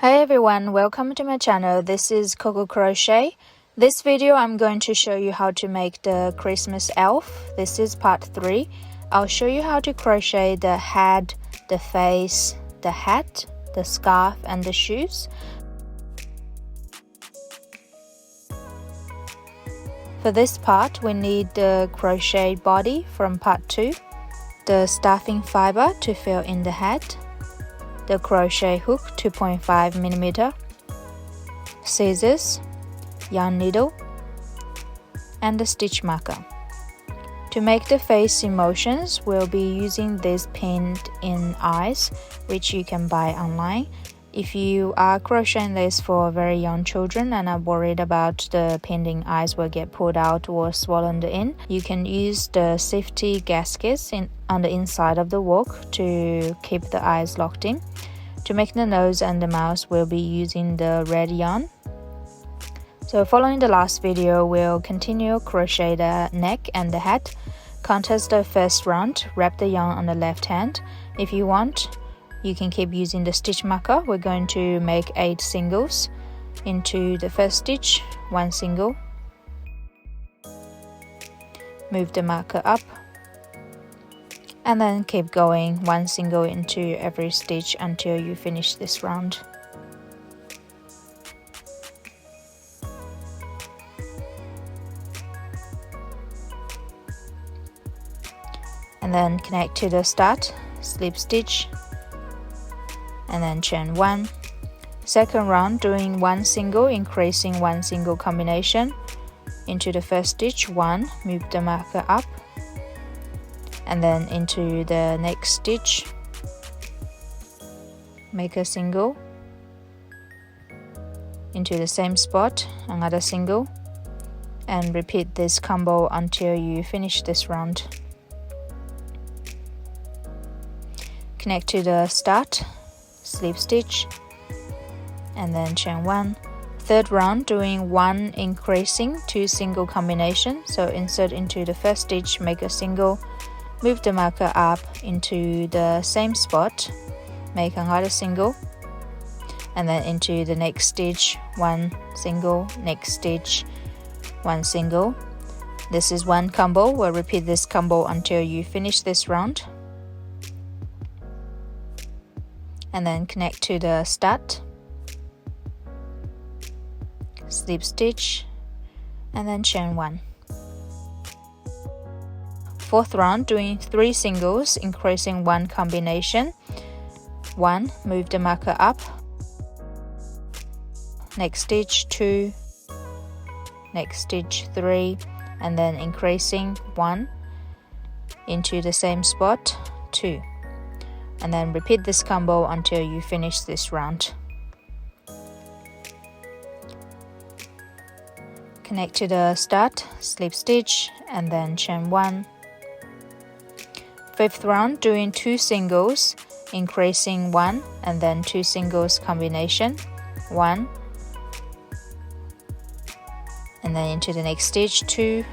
Hi everyone, welcome to my channel. This is Coco Crochet. This video I'm going to show you how to make the Christmas elf. This is part 3. I'll show you how to crochet the head, the face, the hat, the scarf and the shoes. For this part we need the crochet body from part 2, the stuffing fibre to fill in the head, the crochet hook 2.5mm, scissors, yarn needle, and the stitch marker. To make the face emotions, we'll be using these pinned-in eyes, which you can buy online. If you are crocheting this for very young children and are worried about the pinned-in eyes will get pulled out or swollen in, you can use the safety gaskets on the inside of the work to keep the eyes locked in. To make the nose and the mouth, we'll be using the red yarn. So following the last video, we'll continue crochet the neck and the head. Contest the first round, wrap the yarn on the left hand. If you want, you can keep using the stitch marker. We're going to make 8 singles. Into the first stitch, 1 single. Move the marker up. And then keep going 1 single into every stitch until you finish this round. And then connect to the start, slip stitch, and then chain 1. Second round, doing 1 single, increasing 1 single combination. Into the first stitch, 1, move the marker up, and then into the next stitch, make a single, into the same spot, another single, and repeat this combo until you finish this round. Connect to the start, slip stitch, and then chain 1. Third round, doing 1 increasing 2 single combination. So insert into the first stitch, make a single, move the marker up into the same spot, make another single, and then into the next stitch, 1 single, next stitch, 1 single. This is 1 combo. We'll repeat this combo until you finish this round. And then connect to the start, slip stitch, and then chain 1. Fourth round, doing 3 singles, increasing 1 combination. 1, move the marker up, next stitch 2, next stitch 3, and then increasing 1 into the same spot, 2. And then repeat this combo until you finish this round. Connect to the start, slip stitch, and then chain 1. Fifth round, doing 2 singles, increasing 1, and then 2 singles combination, 1, and then into the next stitch, 2,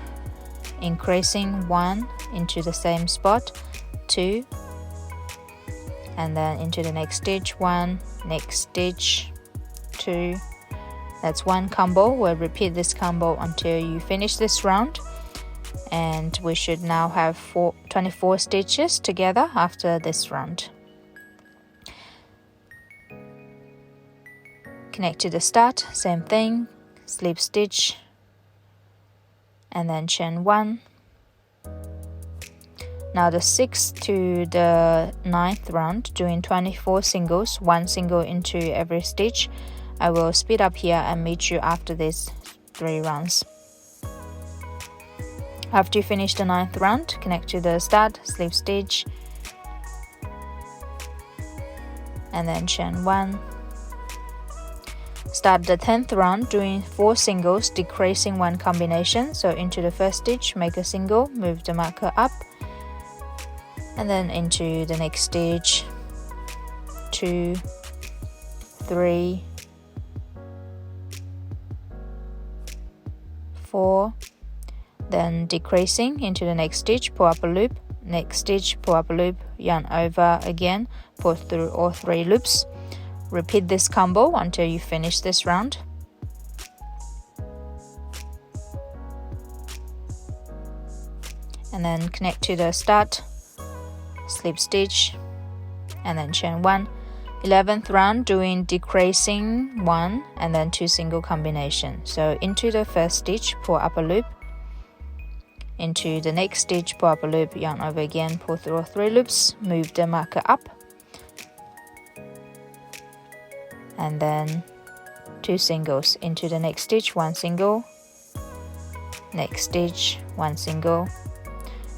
increasing 1 into the same spot, 2, and then into the next stitch, 1, next stitch, 2. That's 1 combo. We'll repeat this combo until you finish this round, and we should now have 24 stitches together after this round. Connect to the start, same thing, slip stitch, and then chain 1. Now the 6th to the 9th round, doing 24 singles, 1 single into every stitch. I will speed up here and meet you after these 3 rounds. After you finish the 9th round, connect to the start, slip stitch, and then chain 1. Start the 10th round, doing 4 singles, decreasing 1 combination. So into the first stitch, make a single, move the marker up, and then into the next stitch, 2, 3, 4, then decreasing into the next stitch, pull up a loop, next stitch, pull up a loop, yarn over again, pull through all 3 loops, Repeat this combo until you finish this round. And then connect to the start, slip stitch, and then chain 1. 11th round, doing decreasing 1 and then 2 single combination. So into the first stitch, pull up a loop, into the next stitch, pull up a loop, yarn over again, pull through all 3 loops, move the marker up, and then 2 singles. Into the next stitch, 1 single, next stitch, 1 single,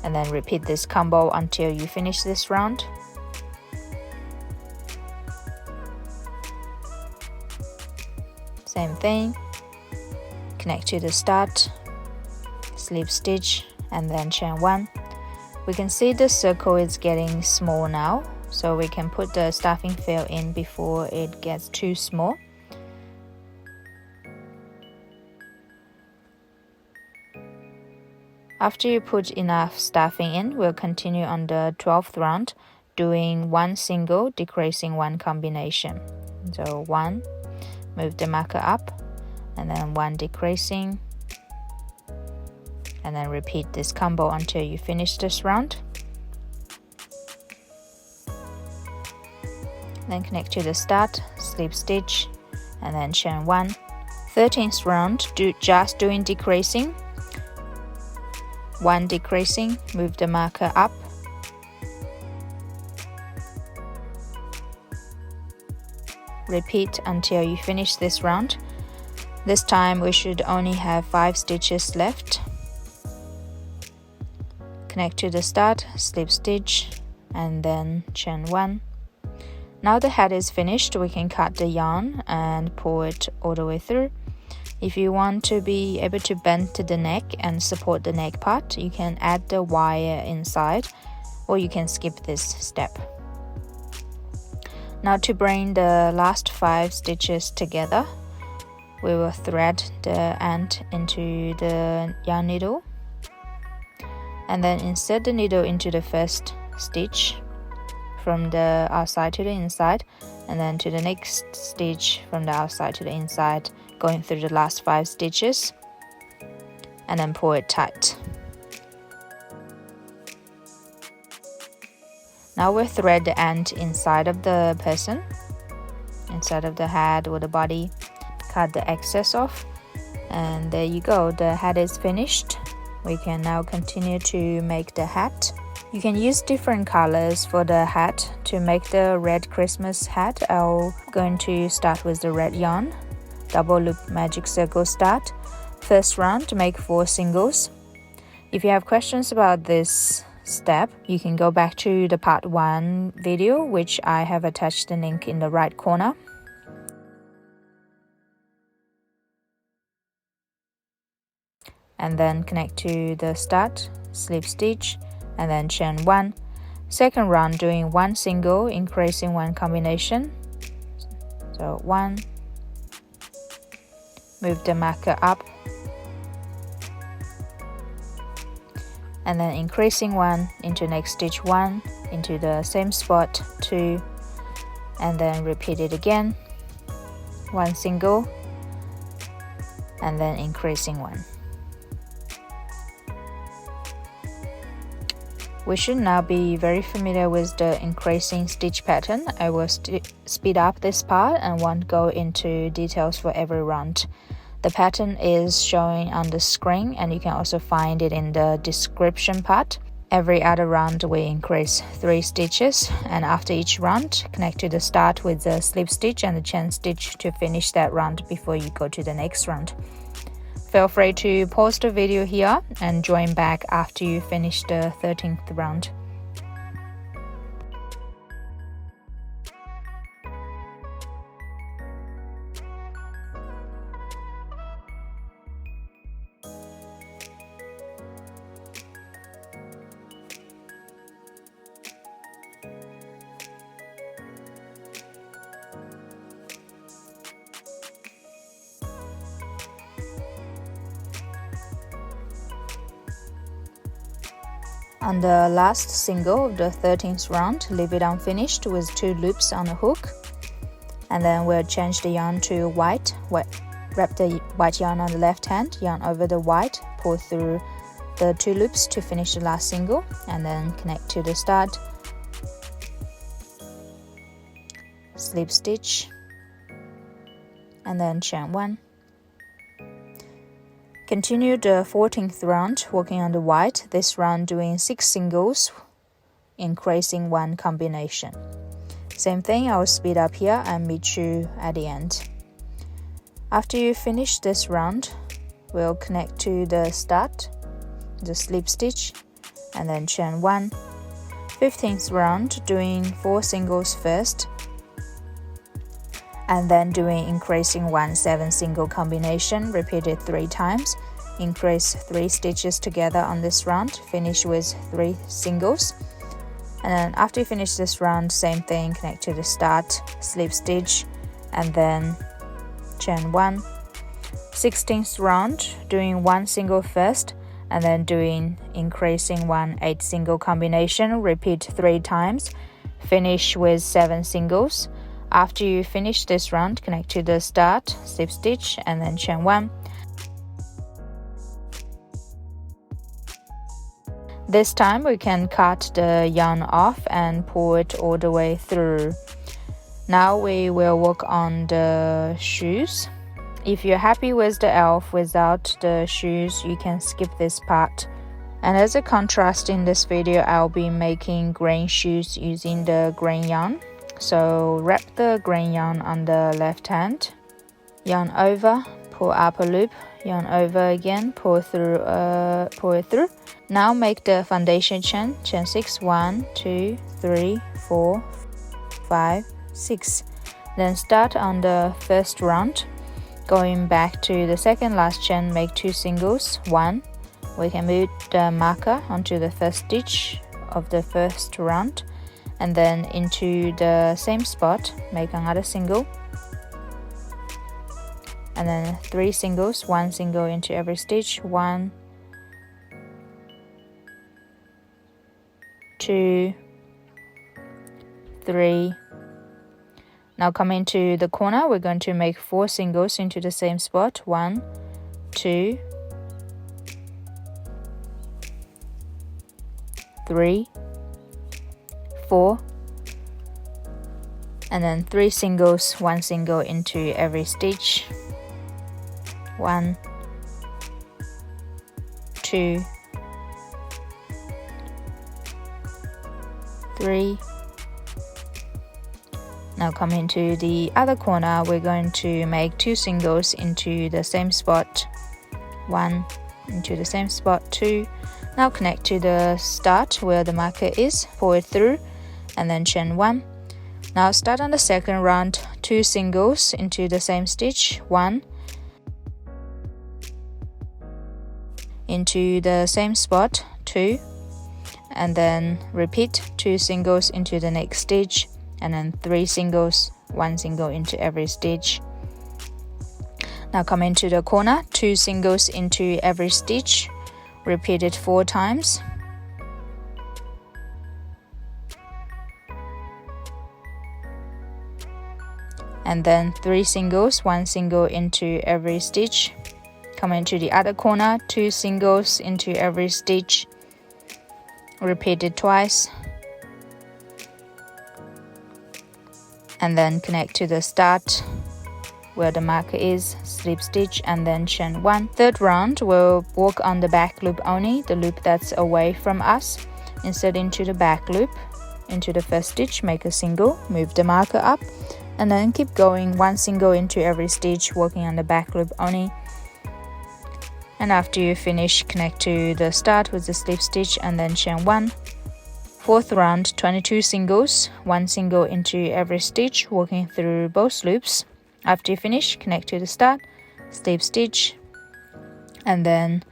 and then repeat this combo until you finish this round. Same thing, connect to the start, slip stitch, and then chain 1. We can see the circle is getting small now, so we can put the stuffing fill in before it gets too small. After you put enough stuffing in, we'll continue on the 12th round, doing 1 single, decreasing 1 combination. So 1, move the marker up, and then 1 decreasing, and then repeat this combo until you finish this round. Then connect to the start, slip stitch, and then chain 1. 13th round, just doing decreasing, 1 decreasing, move the marker up, repeat until you finish this round. This time we should only have 5 stitches left. Connect to the start, slip stitch, and then chain 1. Now the head is finished, we can cut the yarn and pull it all the way through. If you want to be able to bend to the neck and support the neck part, you can add the wire inside, or you can skip this step. Now to bring the last 5 stitches together, we will thread the end into the yarn needle, and then insert the needle into the first stitch from the outside to the inside, and then to the next stitch from the outside to the inside, going through the last 5 stitches, and then pull it tight. Now we'll thread the end inside of the person, inside of the head or the body, cut the excess off, and there you go, the head is finished. We can now continue to make the hat. You can use different colors for the hat. To make the red Christmas hat, I'm going to start with the red yarn, double loop magic circle start. First round, make 4 singles. If you have questions about this step, you can go back to the part 1 video, which I have attached the link in the right corner. And then connect to the start, slip stitch, and then chain 1. Second round, doing 1 single, increasing 1 combination. So 1, move the marker up, and then increasing 1 into next stitch 1, into the same spot 2, and then repeat it again, 1 single, and then increasing 1. We should now be very familiar with the increasing stitch pattern. I will speed up this part and won't go into details for every round. The pattern is showing on the screen, and you can also find it in the description part. Every other round we increase 3 stitches, and after each round, connect to the start with the slip stitch and the chain stitch to finish that round before you go to the next round. Feel free to pause the video here and join back after you finish the 13th round. On the last single of the 13th round, leave it unfinished with 2 loops on a hook, And then we'll change the yarn to white. Wrap the white yarn on the left hand, yarn over the white, pull through the 2 loops to finish the last single, and then connect to the start, slip stitch, and then chain 1. Continue the 14th round working on the white, this round doing 6 singles, increasing 1 combination. Same thing, I'll speed up here and meet you at the end. After you finish this round, we'll connect to the start, the slip stitch, and then chain 1. 15th round, doing 4 singles first, and then doing increasing 1 7 single combination, repeated 3 times. Increase 3 stitches together on this round, finish with 3 singles. And then after you finish this round, same thing, connect to the start, slip stitch, and then chain 1. 16th round, doing 1 single first, and then doing increasing 1 8 single combination, repeat 3 times, finish with 7 singles. After you finish this round, connect to the start, slip stitch, and then chain 1. This time we can cut the yarn off and pull it all the way through. Now we will work on the shoes. If you're happy with the elf without the shoes, you can skip this part. And as a contrast in this video, I'll be making green shoes using the green yarn. So wrap the green yarn on the left hand, yarn over, pull up a loop, yarn over again, pull it through. Now make the foundation chain 6, 1 2 3 4 5 6. Then start on the first round, going back to the second last chain, make 2 singles, 1. We can move the marker onto the first stitch of the first round, and then into the same spot, make another single, and then 3 singles, 1 single into every stitch, 1 2 3. Now come into the corner, we're going to make 4 singles into the same spot, 1 2 3 4, and then 3 singles, 1 single into every stitch, 1 2 3. Now come into the other corner, we're going to make 2 singles into the same spot, 1 into the same spot, 2. Now connect to the start where the marker is, pull it through, and then chain 1. Now start on the second round, 2 singles into the same stitch, 1 into the same spot, 2, and then repeat 2 singles into the next stitch, and then 3 singles, 1 single into every stitch. Now come into the corner, 2 singles into every stitch, repeat it 4 times. And then 3 singles, 1 single into every stitch. Come into the other corner, 2 singles into every stitch, repeat it twice, and then connect to the start where the marker is, slip stitch, and then chain 1. Third round, we'll work on the back loop only, the loop that's away from us. Insert into the back loop, into the first stitch, make a single, move the marker up, and then keep going, 1 single into every stitch, working on the back loop only. And after you finish, connect to the start with the slip stitch and then chain 1. Fourth round, 22 singles, 1 single into every stitch, working through both loops. After you finish, connect to the start, slip stitch, and then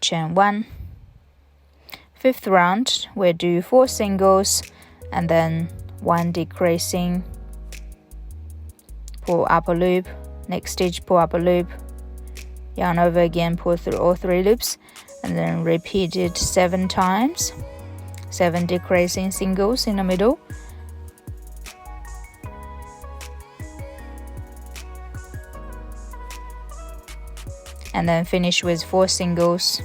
chain 1. Fifth round, we'll do 4 singles and then 1 decreasing, pull up a loop, next stitch, pull up a loop, yarn over again, pull through all 3 loops, and then repeat it 7 times, 7 decreasing singles in the middle. and then finish with 4 singles.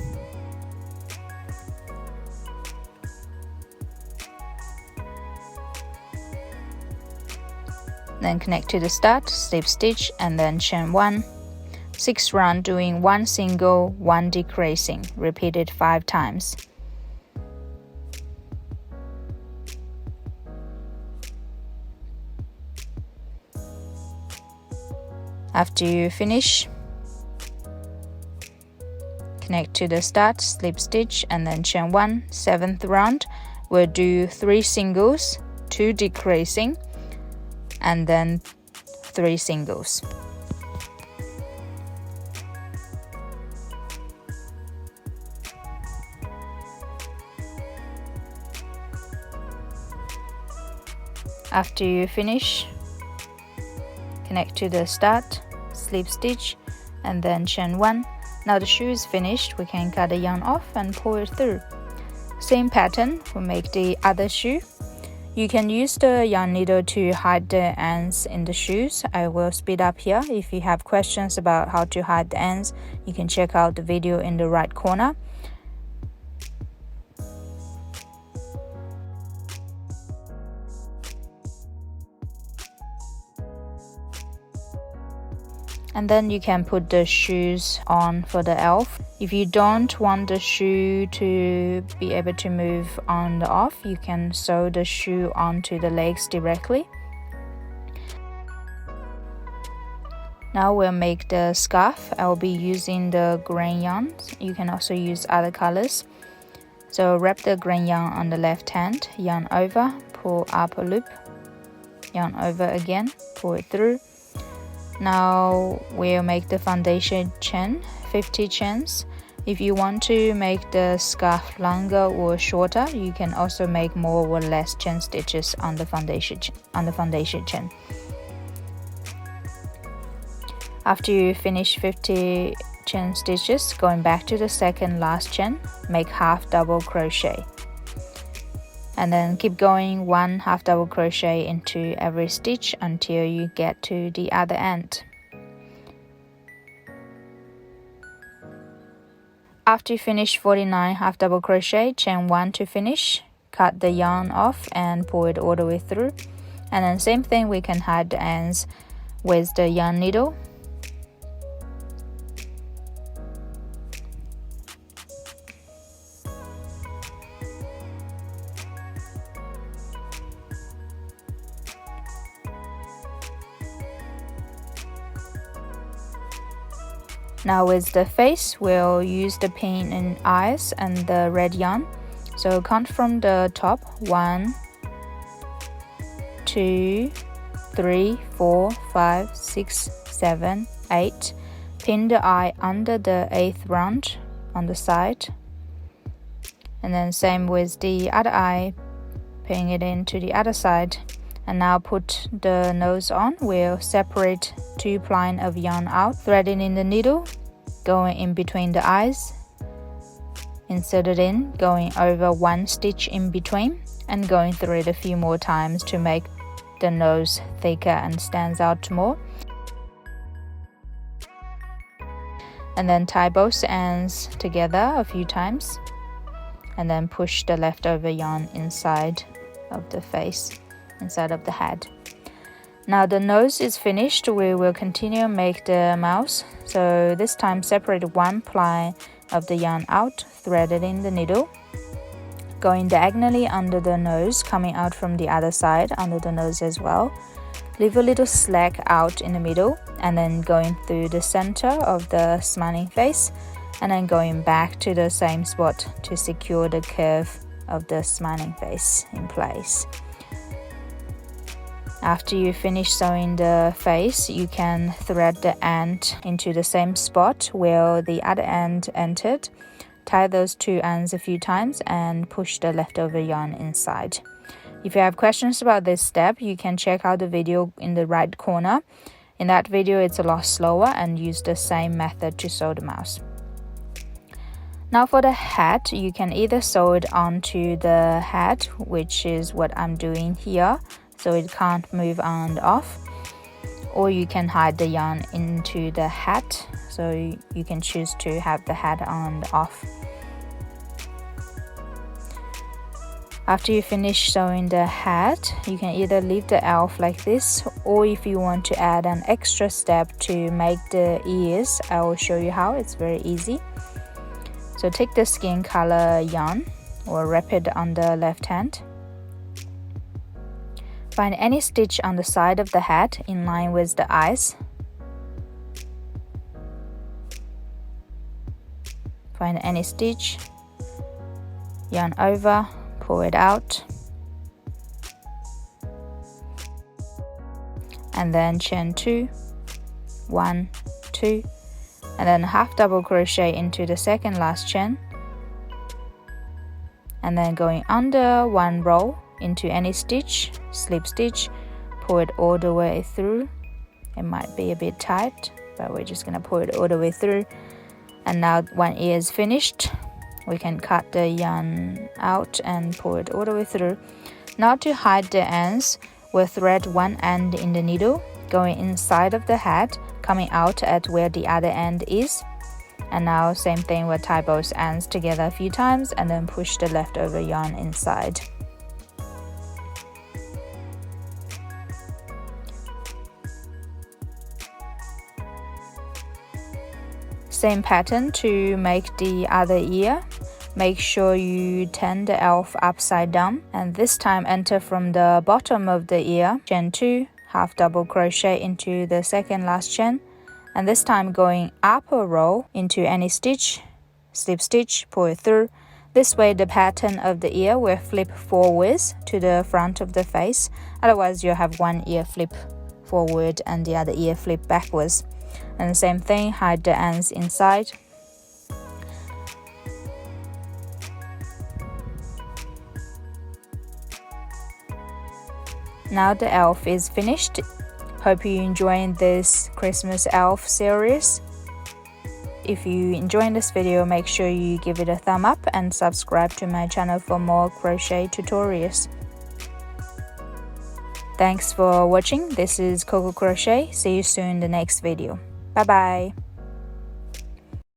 Then connect to the start, slip stitch, and then chain 1. 6 round, doing 1 single, 1 decreasing. Repeat it 5 times. After you finish, connect to the start, slip stitch, and then chain 1. 7th round, we'll do 3 singles, 2 decreasing, and then 3 singles. After you finish, connect to the start, slip stitch, and then chain 1. Now the shoe is finished, we can cut the yarn off and pull it through. Same pattern, we'll make the other shoe. You can use the yarn needle to hide the ends in the shoes. I will speed up here. If you have questions about how to hide the ends, you can check out the video in the right corner. And then you can put the shoes on for the elf. If you don't want the shoe to be able to move on the off, you can sew the shoe onto the legs directly. Now we'll make the scarf. I'll be using the grain yarn. You can also use other colors. So wrap the grain yarn on the left hand, yarn over, pull up a loop, yarn over again, pull it through. Now we'll make the foundation chain, 50 chains. If you want to make the scarf longer or shorter, you can also make more or less chain stitches on the foundation chain. After you finish 50 chain stitches, going back to the second last chain, make half double crochet. And then keep going 1 half double crochet into every stitch until you get to the other end. After you finish 49 half double crochet, chain 1 to finish, cut the yarn off and pull it all the way through. And then same thing, we can hide the ends with the yarn needle. Now with the face, we'll use the pin in eyes and the red yarn. So count from the top, 1, 2, 3, 4, 5, 6, 7, 8. Pin the eye under the 8th round on the side. And then same with the other eye, pin it into the other side. And now put the nose on. We'll separate 2 ply of yarn out, threading in the needle, going in between the eyes, insert it in, going over 1 stitch in between, and going through it a few more times to make the nose thicker and stands out more. And then tie both ends together a few times, and then push the leftover yarn inside of the face, inside of the head. Now the nose is finished, we will continue make the mouth. So this time separate 1 ply of the yarn out, thread it in the needle, going diagonally under the nose, coming out from the other side under the nose as well. Leave a little slack out in the middle, and then going through the center of the smiling face, and then going back to the same spot to secure the curve of the smiling face in place. After you finish sewing the face, you can thread the end into the same spot where the other end entered. Tie those 2 ends a few times and push the leftover yarn inside. If you have questions about this step, you can check out the video in the right corner. In that video, it's a lot slower and use the same method to sew the mouth. Now for the hat, you can either sew it onto the hat, which is what I'm doing here, so it can't move on and off, or you can hide the yarn into the hat, so you can choose to have the hat on and off. After you finish sewing the hat, you can either leave the elf like this, or if you want to add an extra step to make the ears, I will show you how. It's very easy. So take the skin color yarn or wrap it on the left hand. Find any stitch on the side of the hat in line with the eyes. Find any stitch, yarn over, pull it out, and then chain 2, 1, 2, and then half double crochet into the second last chain, and then going under one row into any stitch, slip stitch, pull it all the way through. It might be a bit tight, but we're just gonna pull it all the way through. And now one ear is finished, we can cut the yarn out and pull it all the way through. Now to hide the ends, we'll thread one end in the needle, going inside of the hat, coming out at where the other end is. And now same thing, we'll tie both ends together a few times and then push the leftover yarn inside. Same pattern to make the other ear. Make sure you turn the elf upside down, and this time enter from the bottom of the ear, chain 2, half double crochet into the second last chain, and this time going up a row into any stitch, slip stitch, pull it through. This way the pattern of the ear will flip forwards to the front of the face, otherwise you'll have one ear flip forward and the other ear flip backwards. And the same thing, hide the ends inside. Now the elf is finished. Hope you enjoying this Christmas elf series. If you enjoyed this video, make sure you give it a thumb up and subscribe to my channel for more crochet tutorials. Thanks for watching. This is Coco Crochet. See you soon in the next video. Bye bye.